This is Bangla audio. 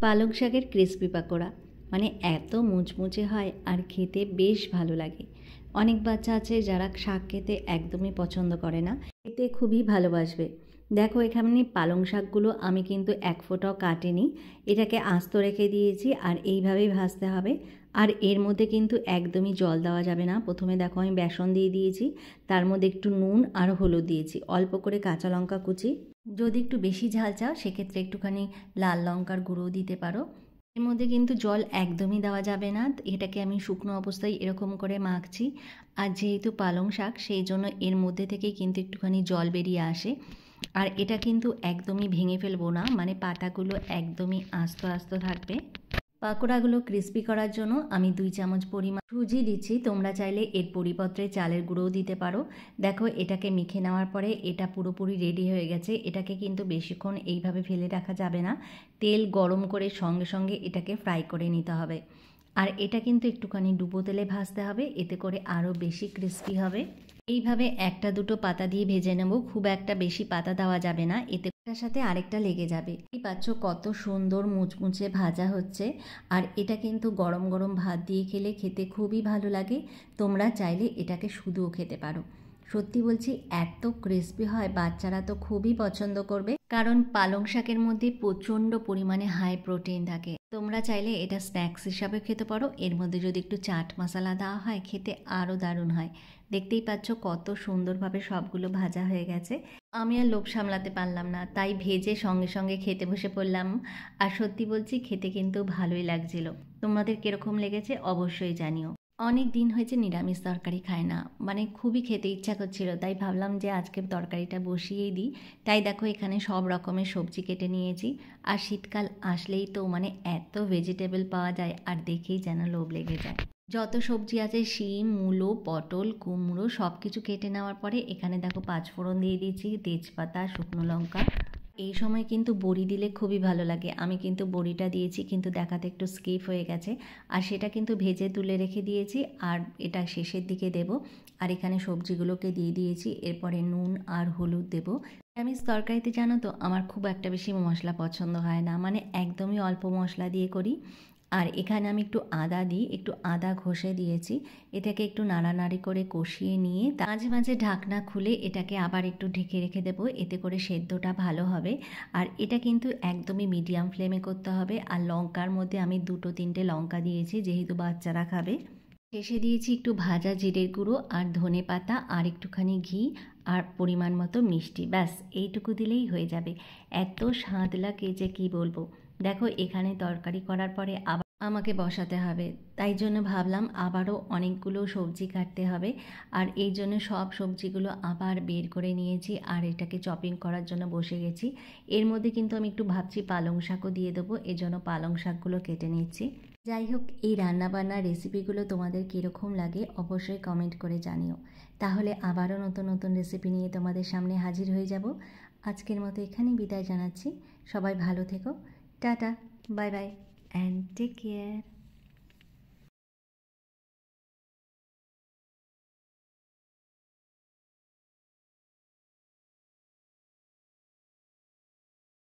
পালং শাকের ক্রিসপি পাকোড়া মানে এত মুচমুচে হয় আর খেতে বেশ ভালো লাগে। অনেক বাচ্চা আছে যারা শাক খেতে একদমই পছন্দ করে না, খেতে খুবই ভালোবাসবে। দেখো এখানে পালং শাকগুলো আমি কিন্তু এক ফোঁটাও কাটিনি, এটাকে আস্ত রেখে দিয়েছি আর এইভাবেই ভাজতে হবে। আর এর মধ্যে কিন্তু একদমই জল দেওয়া যাবে না। প্রথমে দেখো আমি বেসন দিয়ে দিয়েছি, তার মধ্যে একটু নুন আর হলুদ দিয়েছি, অল্প করে কাঁচা লঙ্কা কুচি। যদি একটু বেশি ঝাল চাও সেক্ষেত্রে একটুখানি লাল লঙ্কার গুঁড়ো দিতে পারো। এর মধ্যে কিন্তু জল একদমই দেওয়া যাবে না। এটাকে আমি শুকনো অবস্থায় এরকম করে মাখছি। আর যেহেতু পালং শাক সেই জন্য এর মধ্যে থেকে কিন্তু একটুখানি জল বেরিয়ে আসে। আর এটা কিন্তু একদমই ভেঙে ফেলবো না, মানে পাতাগুলো একদমই আস্ত আস্ত থাকবে। পাকোড়াগুলো ক্রিস্পি করার জন্য আমি 2 চামচ পরিমাণ সুজি দিচ্ছি, তোমরা চাইলে এর পরিবর্তে চালের গুঁড়োও দিতে পারো। দেখো এটাকে মেখে নেওয়ার পরে এটা পুরোপুরি রেডি হয়ে গেছে। এটাকে কিন্তু বেশিক্ষণ এইভাবে ফেলে রাখা যাবে না, তেল গরম করে সঙ্গে সঙ্গে এটাকে ফ্রাই করে নিতে হবে। আর এটা কিন্তু একটুখানি ডুবো তেলে ভাজতে হবে, এতে করে আরও বেশি ক্রিস্পি হবে। এইভাবে একটা দুটো পাতা দিয়ে ভেজে নেব, খুব একটা বেশি পাতা দেওয়া যাবে না, এতে একটার সাথে আরেকটা লেগে যাবে। এই পাচ্ছ কত সুন্দর মুচমুচে ভাজা হচ্ছে। আর এটা কিন্তু গরম গরম ভাত দিয়ে খেলে খেতে খুবই ভালো লাগে। তোমরা চাইলে এটাকে শুধুও খেতে পারো। সত্যি বলছি এত ক্রিস্পি হয়, বাচ্চারা তো খুবই পছন্দ করবে, কারণ পালং শাকের মধ্যে প্রচণ্ড পরিমাণে হাই প্রোটিন থাকে। তোমরা চাইলে এটা স্ন্যাক্স হিসাবে খেতে পারো, এর মধ্যে যদি একটু চাট মশলা দেওয়া হয় খেতে আরও দারুণ হয়। দেখতেই পাচ্ছ কত সুন্দরভাবে সবগুলো ভাজা হয়ে গেছে। আমি আর লোভ সামলাতে পারলাম না, তাই ভেজে সঙ্গে সঙ্গে খেতে বসে পড়লাম। আর সত্যি বলছি খেতে কিন্তু ভালোই লাগছিল। তোমাদের কীরকম লেগেছে অবশ্যই জানিও। অনেক দিন হয়েছে নিরামিষ তরকারি খায় না, মানে খুবই খেতে ইচ্ছা করছিল, তাই ভাবলাম যে আজকে তরকারিটা বসিয়েই দিই। তাই দেখো এখানে সব রকমের সবজি কেটে নিয়েছি। আর শীতকাল আসলেই তো মানে এত ভেজিটেবল পাওয়া যায় আর দেখেই যেন লোভ লেগে যায়। যত সবজি আছে শিম, মূলো, পটল, কুমড়ো সব কিছু কেটে নেওয়ার পরে এখানে দেখো 5 ফোড়ন দিয়ে দিয়েছি, তেজপাতা, শুকনো লঙ্কা। এই সময় কিন্তু বড়ি দিলে খুবই ভালো লাগে, আমি কিন্তু বড়িটা দিয়েছি কিন্তু দেখাতে একটু স্কিপ হয়ে গেছে। আর সেটা কিন্তু ভেজে তুলে রেখে দিয়েছি, আর এটা শেষের দিকে দেব। আর এখানে সবজিগুলোকে দিয়ে দিয়েছি, এরপরে নুন আর হলুদ দেব। নিরামিষ তরকারিতে জানো তো আমার খুব একটা বেশি মশলা পছন্দ হয় না, মানে একদমই অল্প মশলা দিয়ে করি। আর এখানে আমি একটু আদা দিই, একটু আদা ঘষে দিয়েছি। এটাকে একটু নাড়ানাড়ি করে কষিয়ে নিয়ে মাঝে মাঝে ঢাকনা খুলে এটাকে আবার একটু ঢেকে রেখে দেবো, এতে করে সেদ্ধটা ভালো হবে। আর এটা কিন্তু একদমই মিডিয়াম ফ্লেমে করতে হবে। আর লঙ্কার মধ্যে আমি 2-3টে লঙ্কা দিয়েছি, যেহেতু বাচ্চারা খাবে। শেষে দিয়েছি একটু ভাজা জিরের গুঁড়ো আর ধনে পাতা আর একটুখানি ঘি আর পরিমাণ মতো মিষ্টি, ব্যাস এইটুকু দিলেই হয়ে যাবে। এত স্বাদ লাগে যে কী বলবো। দেখো এখানে তরকারি করার পরে আবার আমাকে বসাতে হবে, তাই জন্য ভাবলাম আবারও অনেকগুলো সবজি কাটতে হবে। আর এই জন্য সব সবজিগুলো আবার বের করে নিয়েছি আর এটাকে চপিং করার জন্য বসে গেছি। এর মধ্যে কিন্তু আমি একটু ভাবছি পালং শাকও দিয়ে দেবো, এজন্য পালং শাকগুলো কেটে নিচ্ছি। যাই হোক, এই রান্নাবান্নার রেসিপিগুলো তোমাদের কীরকম লাগে অবশ্যই কমেন্ট করে জানিও। তাহলে আবারও নতুন নতুন রেসিপি নিয়ে তোমাদের সামনে হাজির হয়ে যাব। আজকের মতো এখানেই বিদায় জানাচ্ছি। সবাই ভালো থেকো, tata, bye bye and take care.